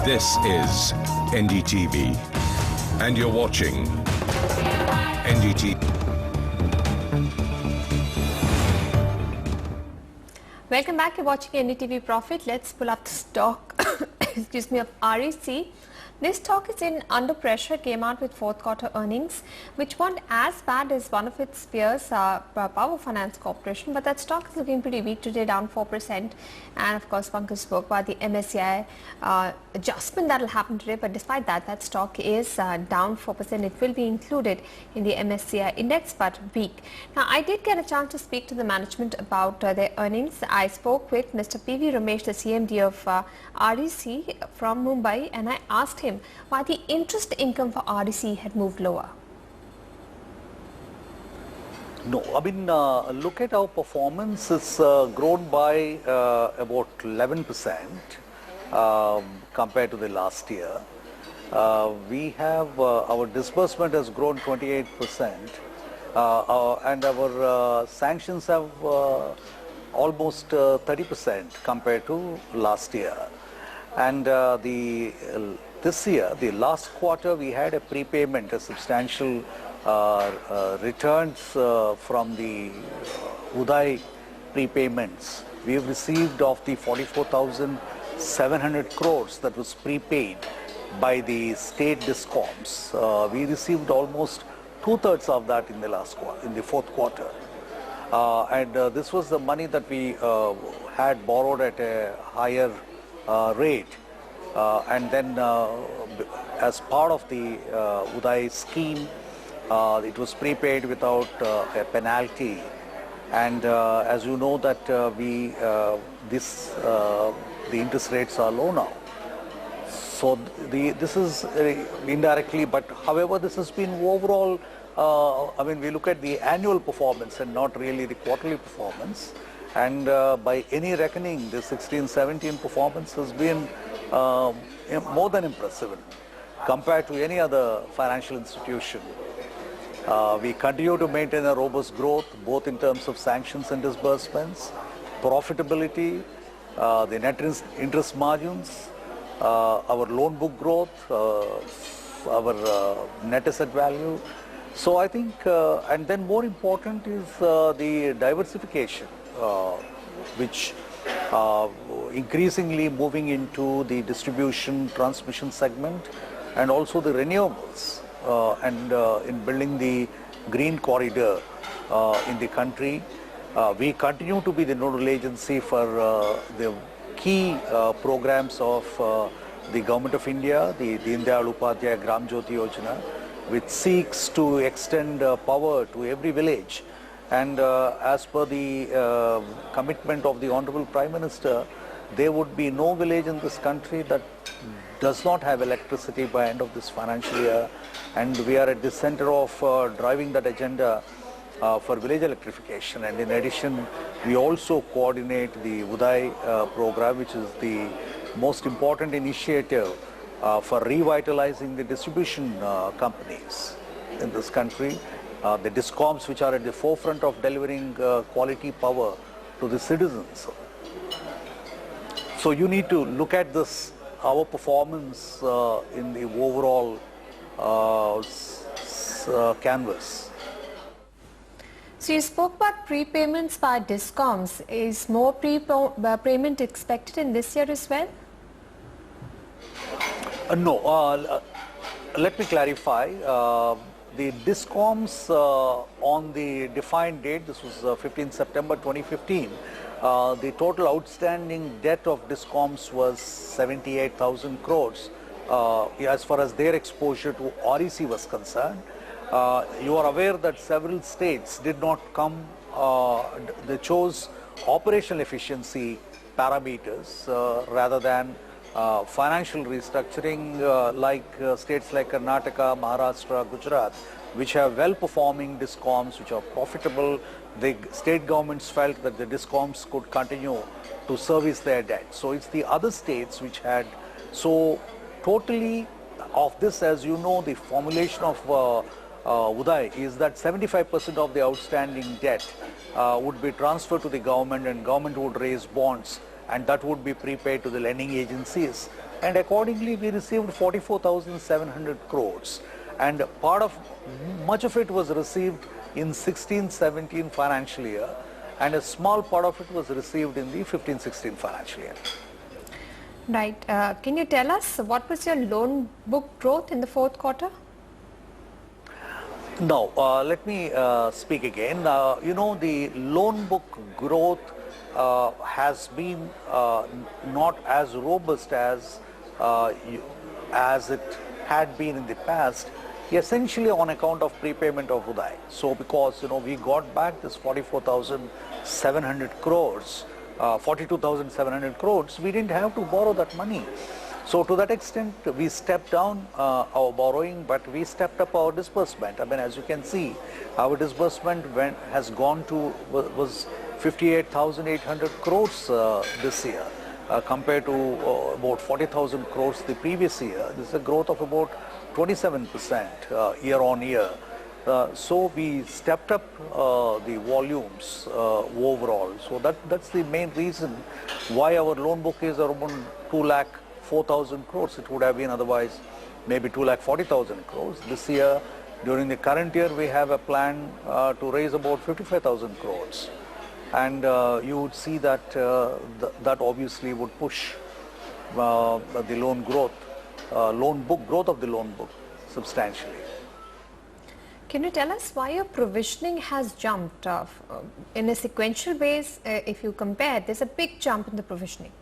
This is NDTV, and you're watching NDTV. Welcome back. You're watching NDTV Profit. Let's pull up the stock excuse me, of REC. This stock is in under pressure, came out with fourth quarter earnings, which weren't as bad as one of its peers, Power Finance Corporation, but that stock is looking pretty weak today, down 4%. And of course, Pankaj spoke about the MSCI adjustment that will happen today, but despite that, that stock is down 4%. It will be included in the MSCI index, but weak. Now, I did get a chance to speak to the management about their earnings. I spoke with Mr. V Ramesh, the CMD of REC from Mumbai, and I asked him why the interest income for REC had moved lower. No, I mean, look at our performance. It's grown by about 11% compared to the last year. We have our disbursement has grown 28%, and our sanctions have almost 30% compared to last year. And this year, the last quarter, we had a prepayment, a substantial returns from the Uday prepayments. We have received of the 44,700 crores that was prepaid by the state discoms. We received almost 2/3 of that in the in the fourth quarter. And this was the money that we had borrowed at a higher rate. And then as part of the Uday scheme, it was prepaid without a penalty. And as you know that the interest rates are low now. So this is indirectly, but however this has been overall, I mean, we look at the annual performance and not really the quarterly performance. And by any reckoning, the 16-17 performance has been more than impressive compared to any other financial institution. We continue to maintain a robust growth, both in terms of sanctions and disbursements, profitability, the net interest margins, our loan book growth, our net asset value. So I think, and then more important is the diversification, which increasingly moving into the distribution transmission segment and also the renewables, and in building the green corridor in the country. We continue to be the nodal agency for the key programs of the Government of India, the Deen Dayal Upadhyaya Gram Jyoti Yojana, which seeks to extend power to every village. And as per the commitment of the Honorable Prime Minister, there would be no village in this country that does not have electricity by end of this financial year. And we are at the center of driving that agenda for village electrification. And in addition, we also coordinate the Uday program, which is the most important initiative for revitalizing the distribution companies in this country. The discoms, which are at the forefront of delivering quality power to the citizens. So you need to look at this, our performance in the overall canvas. So you spoke about prepayments by discoms. Is more prepayment expected in this year as well? No. Let me clarify. The discoms on the defined date, this was 15 September 2015, the total outstanding debt of discoms was 78,000 crores as far as their exposure to REC was concerned. You are aware that several states did not come, they chose operational efficiency parameters rather than financial restructuring, like states like Karnataka, Maharashtra, Gujarat, which have well-performing discoms, which are profitable. The state governments felt that the discoms could continue to service their debt. So it's the other states which had, so totally of this, as you know, the formulation of Uday is that 75% of the outstanding debt would be transferred to the government, and government would raise bonds, and that would be prepaid to the lending agencies. and accordingly we received 44,700 crores, and much of it was received in 16-17 financial year, and a small part of it was received in the 15-16 financial year. Right. Can you tell us what was your loan book growth in the fourth quarter? No, let me speak again. You know, the loan book growth has been not as robust as it had been in the past, essentially on account of prepayment of Uday. So because, you know, we got back this 44,700 crores, 42,700 crores, we didn't have to borrow that money. So to that extent, we stepped down our borrowing, but we stepped up our disbursement. I mean, as you can see, our disbursement was 58,800 crores this year, compared to about 40,000 crores the previous year. This is a growth of about 27% year on year. So we stepped up the volumes overall. So that's the main reason why our loan book is around 2,04,000 crores. It would have been otherwise maybe 2,40,000 crores. This year, during the current year, we have a plan to raise about 55,000 crores. And you would see that that obviously would push the loan book growth of the loan book substantially. Can you tell us why your provisioning has jumped in a sequential base? If you compare, there's a big jump in the provisioning.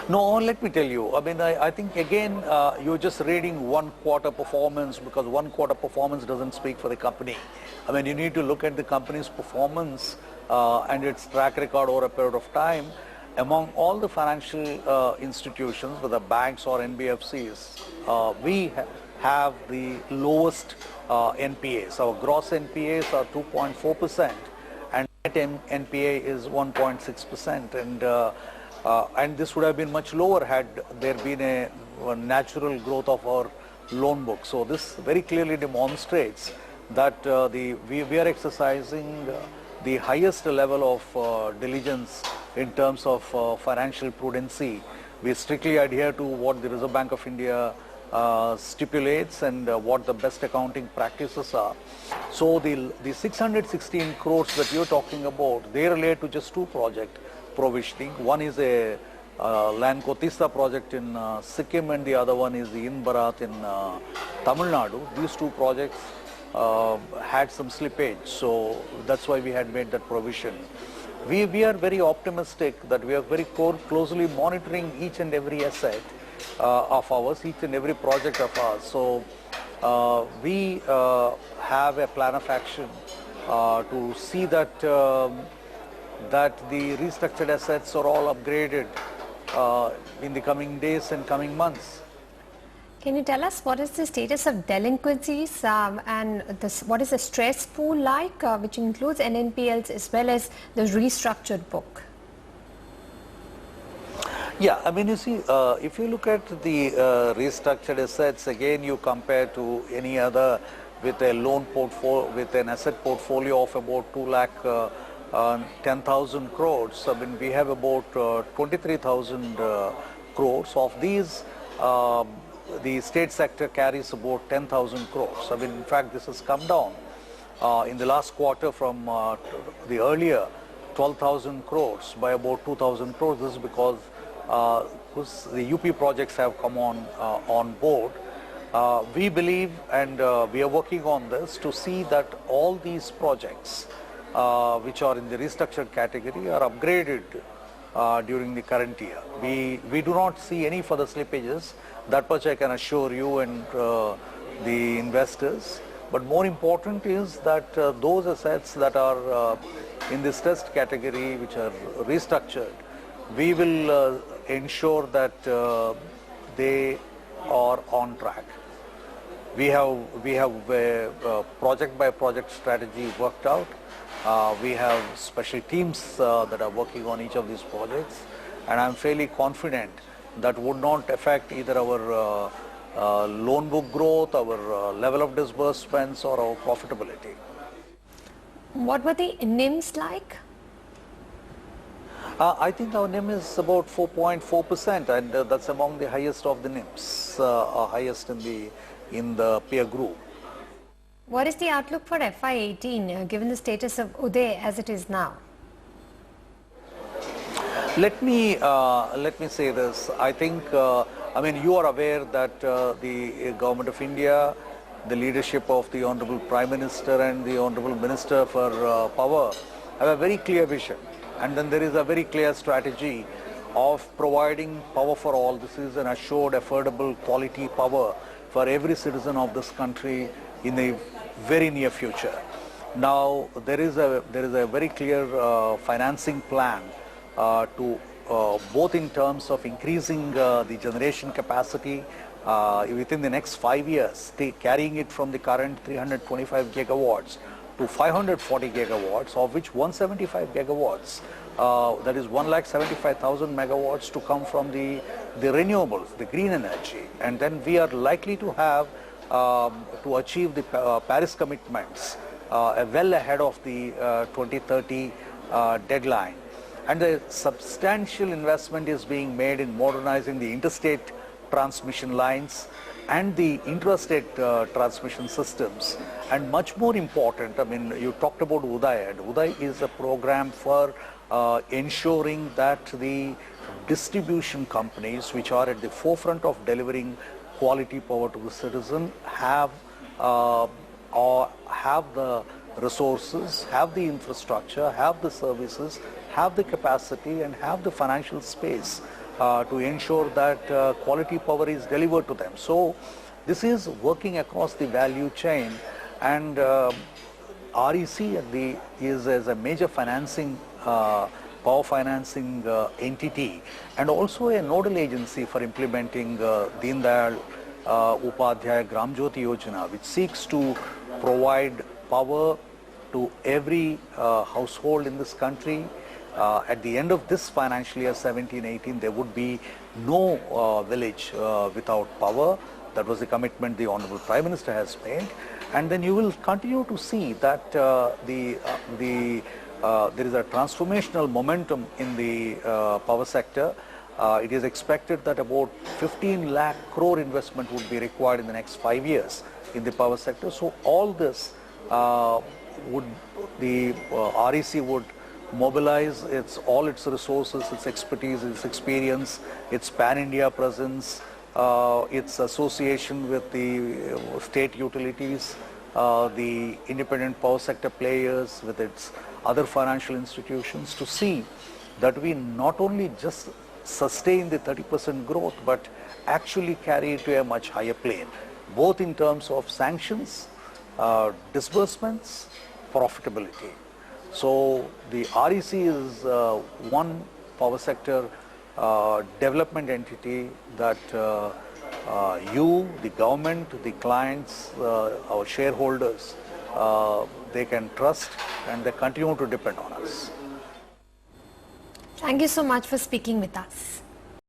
No, let me tell you. I mean, I think again, you're just reading one quarter performance, because one quarter performance doesn't speak for the company. I mean, you need to look at the company's performance and its track record over a period of time. Among all the financial institutions, whether banks or NBFCs, we have the lowest NPAs. Our gross NPAs are 2.4% and net NPA is 1.6%. And this would have been much lower had there been a natural growth of our loan book. So this very clearly demonstrates that we are exercising the highest level of diligence in terms of financial prudency. We strictly adhere to what the Reserve Bank of India stipulates and what the best accounting practices are. So the 616 crores that you're talking about, they relate to just two project provisioning. One is a Lanco Tista project in Sikkim, and the other one is the In Bharat in Tamil Nadu. These two projects had some slippage, so that's why we had made that provision. We are very optimistic that we are very closely monitoring each and every asset of ours, each and every project of ours. So we have a plan of action to see that that the restructured assets are all upgraded in the coming days and coming months. Can you tell us what is the status of delinquencies and what is the stress pool like, which includes NNPLs as well as the restructured book? Yeah, I mean, you see, if you look at the restructured assets, again, you compare to any other with a loan portfolio, with an asset portfolio of about 2,10,000 crores. I mean, we have about 23,000 crores. Of these, the state sector carries about 10,000 crores. I mean, in fact, this has come down in the last quarter from the earlier 12,000 crores by about 2,000 crores. This is because the UP projects have come on board. We believe, and we are working on this to see that all these projects which are in the restructured category are upgraded during the current year. We do not see any further slippages. That much I can assure you and the investors. But more important is that those assets that are in the stressed category, which are restructured, we will ensure that they are on track. We have a project by project strategy worked out. We have special teams that are working on each of these projects, and I'm fairly confident that would not affect either our loan book growth, our level of disbursements, or our profitability. What were the NIMs like? I think our NIM is about 4.4%, and that's among the highest of the NIMs, highest in the peer group. What is the outlook for FY18 given the status of Uday as it is now? Let me say this. I think I mean, you are aware that the Government of India, the leadership of the Honorable Prime Minister and the Honorable Minister for Power have a very clear vision. And then there is a very clear strategy of providing power for all. This is an assured, affordable, quality power for every citizen of this country in the very near future. Now, there is a very clear financing plan to both in terms of increasing the generation capacity within the next 5 years, carrying it from the current 325 gigawatts to 540 gigawatts, of which 175 gigawatts, that is 1,75,000 megawatts, to come from the renewables, the green energy. And then we are likely to have to achieve the Paris commitments well ahead of the 2030 deadline. And a substantial investment is being made in modernizing the interstate transmission lines and the intrastate transmission systems. And much more important, I mean, you talked about Uday, and Uday is a program for ensuring that the distribution companies, which are at the forefront of delivering quality power to the citizen, have the resources, have the infrastructure, have the services, have the capacity, and have the financial space to ensure that quality power is delivered to them. So this is working across the value chain, and REC is as a major financing, power financing entity, and also a nodal agency for implementing Deen Dayal Upadhyaya Gram Jyoti Yojana, which seeks to provide power to every household in this country. At the end of this financial year 17-18, there would be no village without power. That was the commitment the Honorable Prime Minister has made. And then you will continue to see that there is a transformational momentum in the power sector. It is expected that about 15 lakh crore investment would be required in the next 5 years in the power sector. So all this the REC would mobilize all its resources, its expertise, its experience, its pan-India presence, its association with the state utilities, the independent power sector players, with its other financial institutions, to see that we not only just sustain the 30% growth, but actually carry it to a much higher plane, both in terms of sanctions, disbursements, profitability. So the REC is one power sector development entity that you, the government, the clients, our shareholders, they can trust, and they continue to depend on us. Thank you so much for speaking with us.